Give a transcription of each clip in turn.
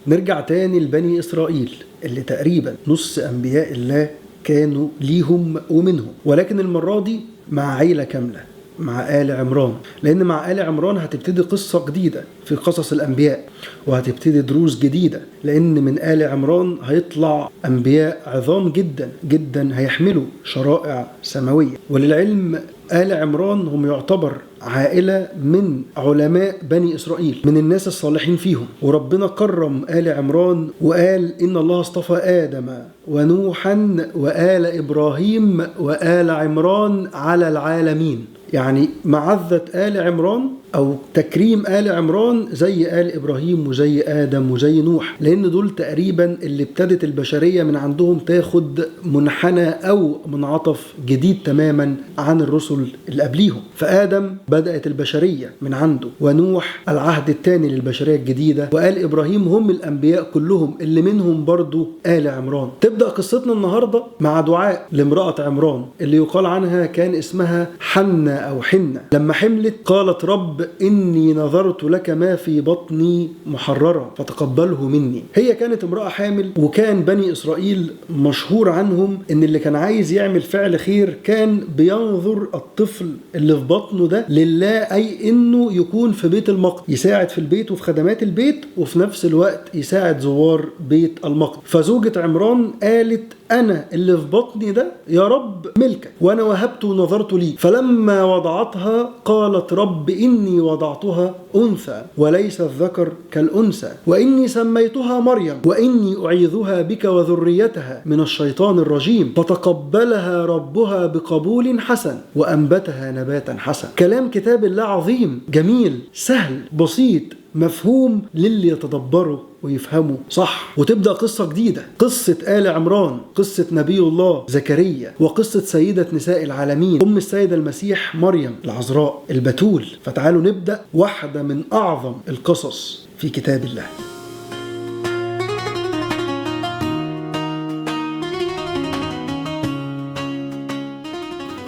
نرجع تاني لبني إسرائيل اللي تقريبا نص أنبياء الله كانوا ليهم ومنهم، ولكن المرة دي مع عيلة كاملة، مع آل عمران. لأن مع آل عمران هتبتدي قصة جديدة في قصص الأنبياء، وهتبتدي دروس جديدة، لأن من آل عمران هيطلع أنبياء عظام جدا جدا هيحملوا شرائع سماوية. وللعلم آل عمران هم يعتبر عائلة من علماء بني إسرائيل، من الناس الصالحين فيهم. وربنا كرم آل عمران وقال إن الله اصطفى آدم ونوحا وآل إبراهيم وآل عمران على العالمين. يعني معزة آل عمران أو تكريم آل عمران زي آل إبراهيم وزي آدم وزي نوح، لأن دول تقريبا اللي ابتدت البشرية من عندهم تاخد منحنى أو منعطف جديد تماما عن الرسل اللي قبليهم. فآدم بدأت البشرية من عنده، ونوح العهد الثاني للبشرية الجديدة، وآل إبراهيم هم الأنبياء كلهم اللي منهم برضو آل عمران. تبدأ قصتنا النهاردة مع دعاء لامرأة عمران اللي يقال عنها كان اسمها حنة أو حنة. لما حملت قالت رب إني نظرت لك ما في بطني محررا فتقبله مني. هي كانت امرأة حامل، وكان بني إسرائيل مشهور عنهم إن اللي كان عايز يعمل فعل خير كان بينظر الطفل اللي في بطنه ده لله، أي إنه يكون في بيت المقدس، يساعد في البيت وفي خدمات البيت، وفي نفس الوقت يساعد زوار بيت المقدس. فزوجة عمران قالت أنا اللي في بطني ده يا رب ملكك، وأنا وهبت ونظرت لي. فلما وضعتها قالت رب إني وضعتها أنثى وليس الذكر كالأنثى وإني سميتها مريم وإني أعيذها بك وذريتها من الشيطان الرجيم. فتقبلها ربها بقبول حسن وأنبتها نباتا حسن. كلام كتاب الله عظيم جميل سهل بسيط مفهوم للي يتدبره ويفهمه صح. وتبدأ قصة جديدة، قصة آل عمران، قصة نبي الله زكريا، وقصة سيدة نساء العالمين أم السيد المسيح مريم العذراء البتول. فتعالوا نبدأ واحدة من أعظم القصص في كتاب الله.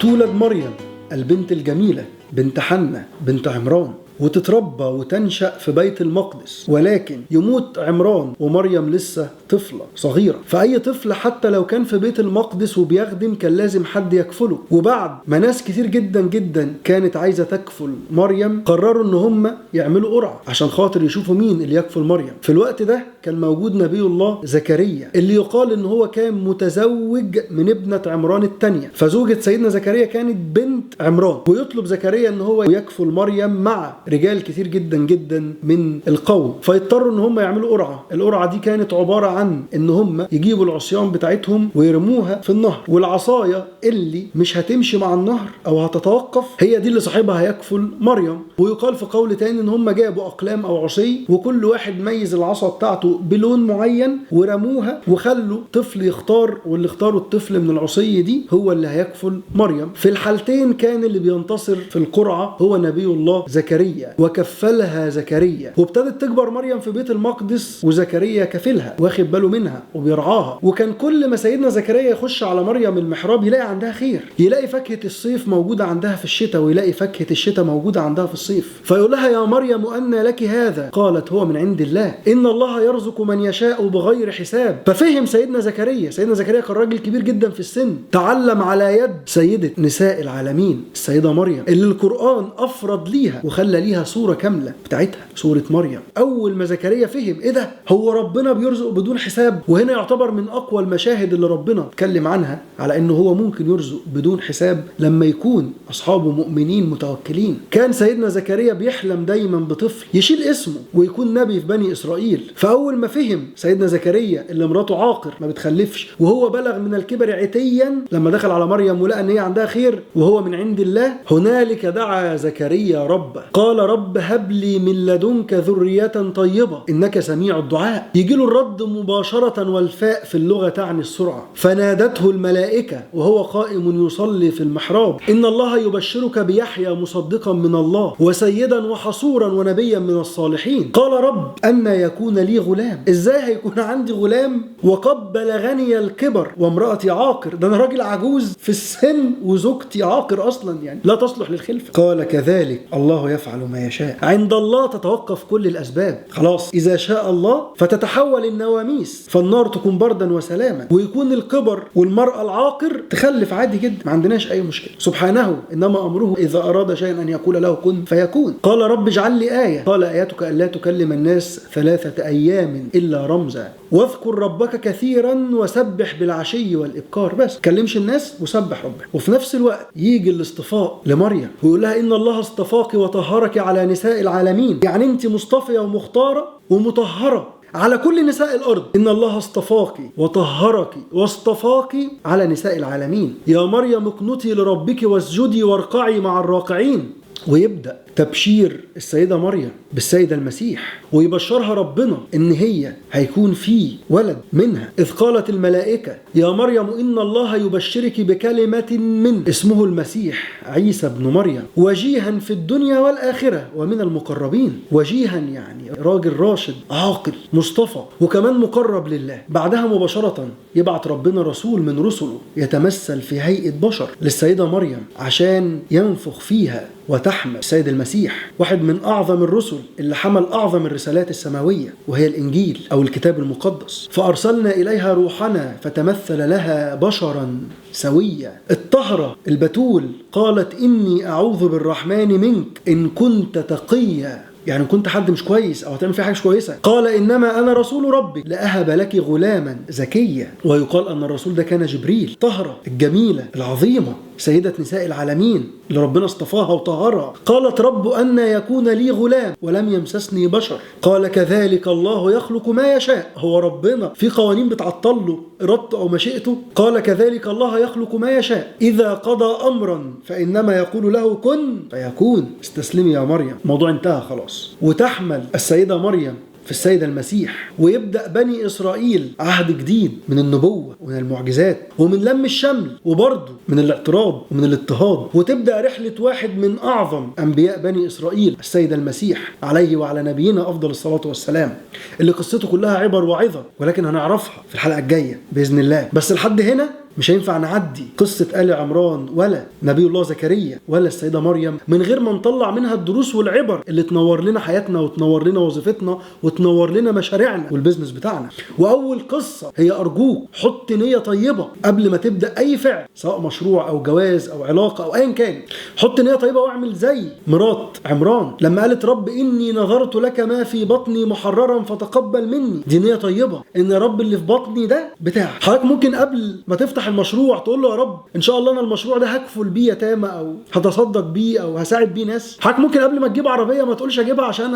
تولد مريم البنت الجميلة بنت حنة بنت عمران، وتتربى وتنشأ في بيت المقدس. ولكن يموت عمران ومريم لسه طفلة صغيرة. فأي طفل حتى لو كان في بيت المقدس وبيخدم كان لازم حد يكفله. وبعد ما ناس كتير جدا جدا كانت عايزة تكفل مريم، قرروا ان هم يعملوا قرعة عشان خاطر يشوفوا مين اللي يكفل مريم. في الوقت ده كان موجود نبي الله زكريا اللي يقال ان هو كان متزوج من ابنة عمران الثانية. فزوجة سيدنا زكريا كانت بنت عمران، ويطلب زكريا ان هو يكفل مريم مع رجال كتير جدا جدا من القوم. فيضطروا ان هم يعملوا قرعة. القرعة دي كانت عبارة عن ان هم يجيبوا العصيان بتاعتهم ويرموها في النهر، والعصاية اللي مش هتمشي مع النهر او هتتوقف هي دي اللي صاحبها هيكفل مريم. ويقال في قول تاني ان هم جابوا اقلام او عصي، وكل واحد ميز العصا بتاعته بلون معين ورموها، وخلوا طفل يختار، واللي اختاروا الطفل من العصي دي هو اللي هيكفل مريم. في الحالتين كان اللي بينتصر في القرعة هو نبي الله زكريا، وكفلها زكريا. وابتدت تكبر مريم في بيت المقدس، وزكريا كفلها واخد باله منها وبيرعاها. وكان كل ما سيدنا زكريا يخش على مريم المحراب يلاقي عندها خير، يلاقي فاكهة الصيف موجودة عندها في الشتاء، ويلاقي فاكهة الشتاء موجودة عندها في الصيف. فيقول لها يا مريم أنى لك هذا؟ قالت هو من عند الله إن الله يرزق من يشاء بغير حساب. ففهم سيدنا زكريا كان راجل كبير جدا في السن، تعلم على يد سيدة نساء العالمين السيدة مريم اللي القرآن أفرض ليها وخلى ليها صورة كاملة بتاعتها، صورة مريم. أول ما زكريا فهم إيه ده، هو ربنا بيرزق بدون حساب. وهنا يعتبر من أقوى المشاهد اللي ربنا اتكلم عنها على إنه هو ممكن يرزق بدون حساب لما يكون أصحابه مؤمنين متوكلين. كان سيدنا زكريا بيحلم دايما بطفل يشيل اسمه ويكون نبي في بني إسرائيل. فأول ما فهم سيدنا زكريا اللي مراته عاقر ما بتخلفش، وهو بلغ من الكبر عتيا، لما دخل على مريم ولقى إن هي عندها خير وهو من عند الله، هنالك دعا زكريا ربه قال رب هب لي من لدنك ذرية طيبة إنك سميع الدعاء. يجي له الرد مباشرة، والفاء في اللغة تعني السرعة. فنادته الملائكة وهو قائم يصلي في المحراب إن الله يبشرك بيحيى مصدقا من الله وسيدا وحصورا ونبيا من الصالحين. قال رب أن يكون لي غلام؟ إزاي هيكون عندي غلام وقد بلغني الكبر وامرأتي عاقر؟ ده أنا راجل عجوز في السن وزوجتي عاقر أصلا، يعني لا تصلح للخلفة. قال كذلك الله يفعل يفعل ما يشاء. عند الله تتوقف كل الأسباب. خلاص إذا شاء الله فتتحول النواميس، فالنار تكون بردا وسلاما، ويكون الكبر والمرأة العاقر تخلف عادي جدا، ما عندناش أي مشكلة. سبحانه إنما أمره إذا أراد شيئا أن يقول له كن فيكون. قال رب اجعل لي آية، قال آياتك ألا تكلم الناس 3 أيام إلا رمزا، واذكر ربك كثيرا وسبح بالعشي والإبكار. بس كلمش الناس وسبح ربك. وفي نفس الوقت يجي الاصطفاء لمريم ويقول لها إن الله اصطفاك وطهرك على نساء العالمين، يعني أنت مصطفية ومختارة ومطهرة على كل نساء الأرض. إن الله اصطفاك وطهرك واصطفاك على نساء العالمين. يا مريم اقنتي لربك واسجدي واركعي مع الراكعين. ويبدأ تبشير السيدة مريم بالسيد المسيح، ويبشرها ربنا إن هي هيكون في ولد منها. إذ قالت الملائكة يا مريم إن الله يبشرك بكلمة من اسمه المسيح عيسى بن مريم وجيها في الدنيا والآخرة ومن المقربين. وجيها يعني راجل راشد عاقل مصطفى وكمان مقرب لله. بعدها مباشرة يبعت ربنا رسول من رسله يتمثل في هيئة بشر للسيدة مريم عشان ينفخ فيها وتحمل السيد المسيح، واحد من أعظم الرسل اللي حمل أعظم الرسالات السماوية وهي الإنجيل أو الكتاب المقدس. فأرسلنا إليها روحنا فتمثل لها بشرا سويا. الطهرة البتول قالت إني أعوذ بالرحمن منك إن كنت تقيا، يعني كنت حد مش كويس أو هتعمل فيه حاجة مش كويسة. قال إنما أنا رسول ربي لأهب لك غلاما زكيا. ويقال أن الرسول ده كان جبريل. طهرة الجميلة العظيمة سيدة نساء العالمين اللي ربنا اصطفاها وطهرها. قالت رب أن يكون لي غلام ولم يمسسني بشر. قال كذلك الله يخلق ما يشاء. هو ربنا في قوانين بتعطل له إرادته أو مشيئته؟ قال كذلك الله يخلق ما يشاء إذا قضى أمرا فإنما يقول له كن فيكون. استسلمي يا مريم، الموضوع انتهى خلاص. وتحمل السيدة مريم في السيد المسيح، ويبدأ بني إسرائيل عهد جديد من النبوة ومن المعجزات ومن لم الشمل وبرضه من الاعتراض ومن الاضطهاد. وتبدأ رحلة واحد من أعظم أنبياء بني إسرائيل السيد المسيح عليه وعلى نبينا أفضل الصلاة والسلام، اللي قصته كلها عبر وعظة، ولكن هنعرفها في الحلقة الجاية بإذن الله. بس لحد هنا مش هينفع نعدي قصة آل عمران ولا نبي الله زكريا ولا السيدة مريم من غير ما نطلع منها الدروس والعبر اللي تنور لنا حياتنا وتنور لنا وظيفتنا وتنور لنا مشاريعنا والبزنس بتاعنا. وأول قصة هي أرجوك حط نية طيبة قبل ما تبدأ أي فعل، سواء مشروع أو جواز أو علاقة أو أيا كان. حط نية طيبة واعمل زي مرات عمران لما قالت رب إني نظرت لك ما في بطني محررا فتقبل مني. دي نية طيبة إن رب اللي في بطني ده بتاعك. حضرتك ممكن قبل ما تفتح المشروع تقول له يا رب ان شاء الله انا المشروع ده هكفل بيه يتامى او هتصدق بيه او هساعد بيه ناس. حضرتك ممكن قبل ما تجيب عربيه ما تقولش اجيبها عشان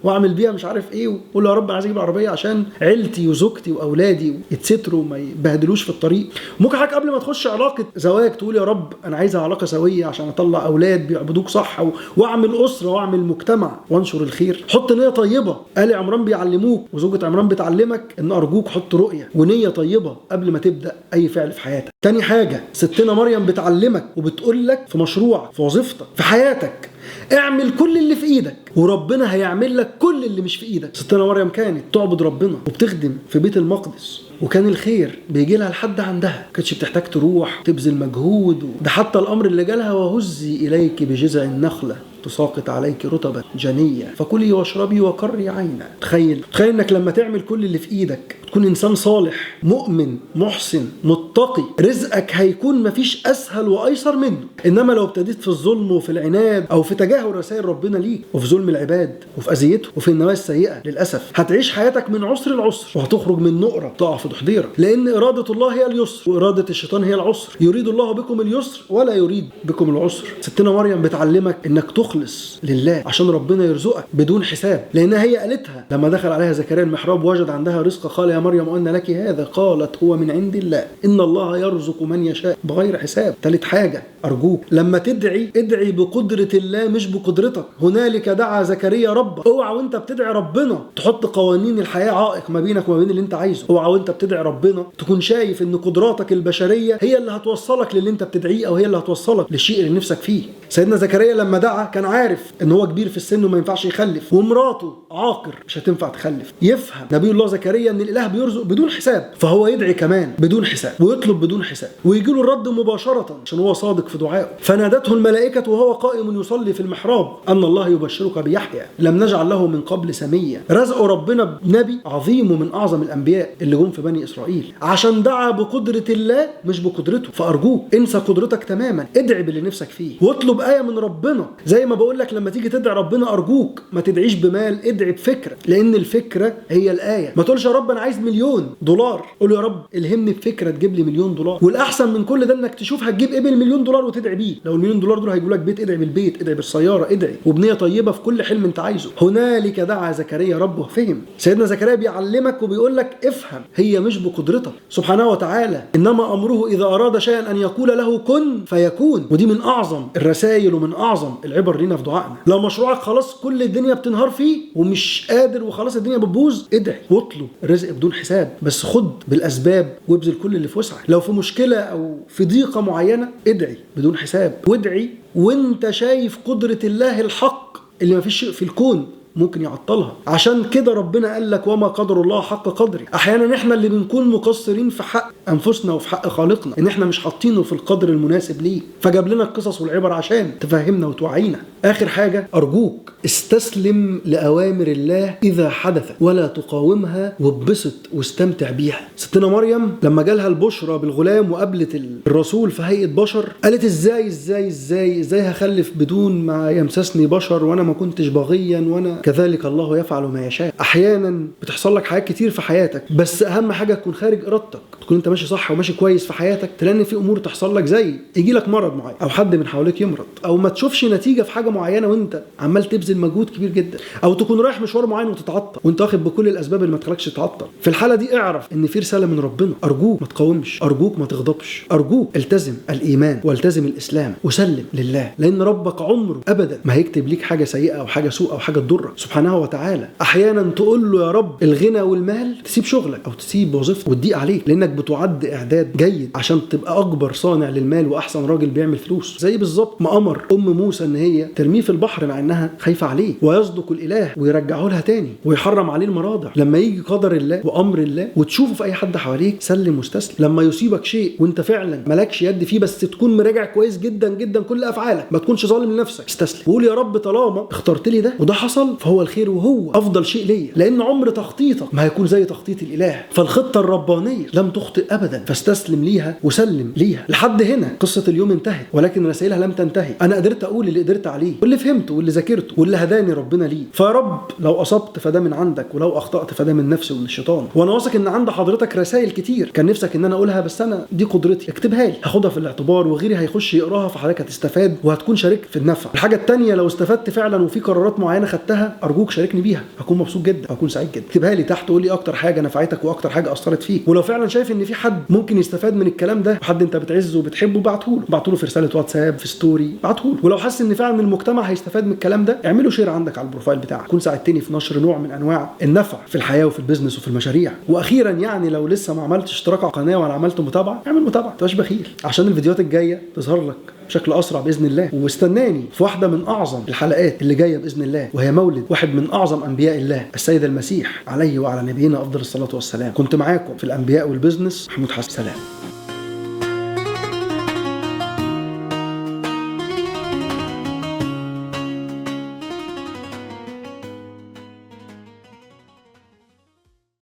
واعمل بيها مش عارف ايه، وقول له يا رب انا عايز اجيب عربيه عشان عيلتي وزوجتي واولادي يتستروا وما يبهدلوش في الطريق. ممكن حضرتك قبل ما تخش علاقه زواج تقول يا رب انا عايز علاقه سويه عشان اطلع اولاد بيعبدوك صح واعمل اسره واعمل مجتمع وانشر الخير. حط نيه طيبه. آل عمران بيعلموك وزوجة عمران بتعلمك ان ارجوك حط رؤيه ونيه طيبه قبل ما تبدا اي فعل في حياتك. تاني حاجة ستنا مريم بتعلمك وبتقول لك في مشروع في وظيفتك في حياتك اعمل كل اللي في ايدك وربنا هيعمل لك كل اللي مش في ايدك. ستنا مريم كانت تعبد ربنا وبتخدم في بيت المقدس وكان الخير بيجي لها لحد عندها، ما كانتش بتحتاج تروح تبذل مجهود. ده حتى الامر اللي جالها وهزي اليك بجذع النخله تساقط عليك رطبا جنية فكلي واشربي وقري عينا. تخيل انك لما تعمل كل اللي في ايدك تكون انسان صالح مؤمن محسن متقي، رزقك هيكون مفيش اسهل وايسر منه. انما لو ابتديت في الظلم وفي العناد او في تجاهل رسائل ربنا ليك وفي ظلم العباد وفي اذيته وفي النوايا السيئه، للاسف هتعيش حياتك من عسر العسر وهتخرج من نقره تقع في تحضيره. لان اراده الله هي اليسر واراده الشيطان هي العسر. يريد الله بكم اليسر ولا يريد بكم العسر. ستنا مريم بتعلمك انك تخلص لله عشان ربنا يرزقك بدون حساب، لانها هي قالتها لما دخل عليها زكريا المحراب وجد عندها رزق قال يا مريم أن لك هذا؟ قالت هو من عند الله إن الله يرزق من يشاء بغير حساب. ثالث حاجة أرجوك لما تدعي ادعي بقدرة الله مش بقدرتك. هنالك دعا زكريا ربه. اوعى وانت بتدعي ربنا تحط قوانين الحياة عائق ما بينك وما بين اللي انت عايزه. اوعى وانت بتدعي ربنا تكون شايف ان قدراتك البشريه هي اللي هتوصلك للي انت بتدعيه، او هي اللي هتوصلك للشيء اللي نفسك فيه. سيدنا زكريا لما دعا كان عارف ان هو كبير في السن وما ينفعش يخلف، ومراته عاقر مش هتنفع تخلف. يفهم نبي الله زكريا ان الاله بيرزق بدون حساب، فهو يدعي كمان بدون حساب ويطلب بدون حساب، ويجي له الرد مباشره عشان هو صادق في دعائه. فنادته الملائكه وهو قائم يصلي في المحراب ان الله يبشرك بيحيى لم نجعل له من قبل سميا. رزقه ربنا بنبي عظيم ومن اعظم الانبياء اللي جم في بني اسرائيل، عشان دعا بقدره الله مش بقدرته. فارجوك انسى قدرتك تماما، ادعي باللي نفسك فيه واطلب آية من ربنا. زي ما بقول لك لما تيجي تدعي ربنا ارجوك ما تدعيش بمال، ادعي بفكره، لان الفكره هي الآية. ما تقولش يا رب انا عايز $1,000,000، قول يا رب الهمني بفكره تجيب لي $1,000,000. والاحسن من كل ده انك تشوف هتجيب ايه $1,000,000 وتدعي بيه. لو $1,000,000 دول هيجوا لك بيت، ادعي بالبيت، ادعي بالسياره، ادعي وبنيه طيبه في كل حلم انت عايزه. هنالك دعا زكريا ربه. فهم سيدنا زكريا بيعلمك وبيقول لك افهم هي مش بقدرتك سبحانه وتعالى، انما امره اذا اراد شيئا ان يقول له كن فيكون. ودي من اعظم الرسائل ومن اعظم العبر لينا في دعائنا. لو مشروعك خلاص كل الدنيا بتنهار فيه ومش قادر وخلاص الدنيا بتبوظ، ادعي واطلب الرزق بدون حساب، بس خد بالاسباب وابذل كل اللي في وسعك. لو في مشكله او في ضيقه معينه ادعي بدون حساب، وادعي وانت شايف قدره الله الحق اللي ما فيش شيء في الكون ممكن يعطلها. عشان كده ربنا قال لك وما قدر الله حق قدره. احيانا احنا اللي بنكون مقصرين في حق انفسنا وفي حق خالقنا، ان احنا مش حاطينه في القدر المناسب ليه، فجاب لنا القصص والعبر عشان تفهمنا وتوعينا. اخر حاجه ارجوك استسلم لاوامر الله اذا حدثت ولا تقاومها، واتبسط واستمتع بيها. ستنا مريم لما جالها البشرى بالغلام وقابلت الرسول في هيئه بشر، قالت ازاي هخلف بدون ما يمسسني بشر وانا ما كنتش بغيا، وانا كذلك الله يفعل ما يشاء. احيانا بتحصل لك حاجات كتير في حياتك، بس اهم حاجه تكون خارج ارادتك، تكون انت ماشي صح وماشي كويس في حياتك، تلاقي في امور تحصل لك زي يجي لك مرض معين، او حد من حواليك يمرض، او ما تشوفش نتيجه في حاجه معينه وانت عمال تبذل مجهود كبير جدا، او تكون رايح مشوار معين وتتعطل وانت واخد بكل الاسباب اللي ما تخليكش تتعطل. في الحاله دي اعرف ان في رساله من ربنا. ارجوك ما تقاومش، ارجوك ما تغضبش، ارجوك التزم الايمان والتزم الاسلام وسلم لله، لان ربك عمره ابدا ما هيكتب ليك حاجه سيئه او حاجه سوء او حاجه تضرك سبحانه وتعالى. احيانا تقول له يا رب الغنى والمال، تسيب شغلك او تسيب وظيفتك وتضيق عليك، لانك بتعد اعداد جيد عشان تبقى اكبر صانع للمال واحسن راجل بيعمل فلوس. زي بالظبط ما امر موسى ان هي ترميه في البحر مع انها خايفه عليه، ويصدق الاله ويرجعه لها تاني ويحرم عليه المراضع. لما يجي قدر الله وامر الله وتشوفه في اي حد حواليك، سلم واستسلم. لما يصيبك شيء وانت فعلا مالكش يد فيه، بس تكون مراجع كويس جدا جدا كل افعالك، ما تكونش ظالم لنفسك، استسلم وقول يا رب طالما اخترت لي ده وده حصل فهو الخير وهو افضل شيء ليا، لان عمر تخطيطك ما هيكون زي تخطيط الاله. فالخطه الربانيه لم تخطئ ابدا، فاستسلم ليها وسلم ليها. لحد هنا قصه اليوم انتهت، ولكن رسائلها لم تنتهي. انا قدرت اقول اللي قدرت عليه واللي فهمته واللي ذاكرته واللي هداني ربنا ليه. فيا رب لو اصبت فده من عندك، ولو اخطات فده من نفسي ومن الشيطان. وانا واثق ان عند حضرتك رسائل كتير كان نفسك ان انا اقولها، بس انا دي قدرتي، اكتبها لي هاخدها في الاعتبار، وغيري هيخش يقراها، فحضرتك هتستفاد وهتكون شاركت في النفع. الحاجه الثانيه لو استفدت فعلا وفي قرارات معينه خدتها، ارجوك شاركني بيها، هكون مبسوط جدا وهكون سعيد جدا. اكتبها لي تحت، قول لي اكتر حاجه نفعتك واكتر حاجه اثرت فيك. ولو فعلا شايف ان في حد ممكن يستفاد من الكلام ده، وحد انت بتعزه وبتحبه، بعته له في رساله واتساب، في ستوري، بعته له. ولو حاسس ان فعلا المجتمع هيستفاد من الكلام ده، اعمله شير عندك على البروفايل بتاعك، كون ساعدتني في نشر نوع من انواع النفع في الحياه وفي البيزنس وفي المشاريع. واخيرا يعني لو لسه ما عملتش اشتراك على القناه ولا عملت متابعه، اعمل متابعه، ما تبقاش بخيل، عشان الفيديوهات الجايه تظهر لك بشكل اسرع باذن الله. واستناني في واحده من اعظم الحلقات اللي جايه باذن الله، وهي مولد واحد من اعظم انبياء الله السيد المسيح عليه وعلى نبينا افضل الصلاه والسلام. كنت معاكم في الانبياء والبزنس محمود حسن. سلام.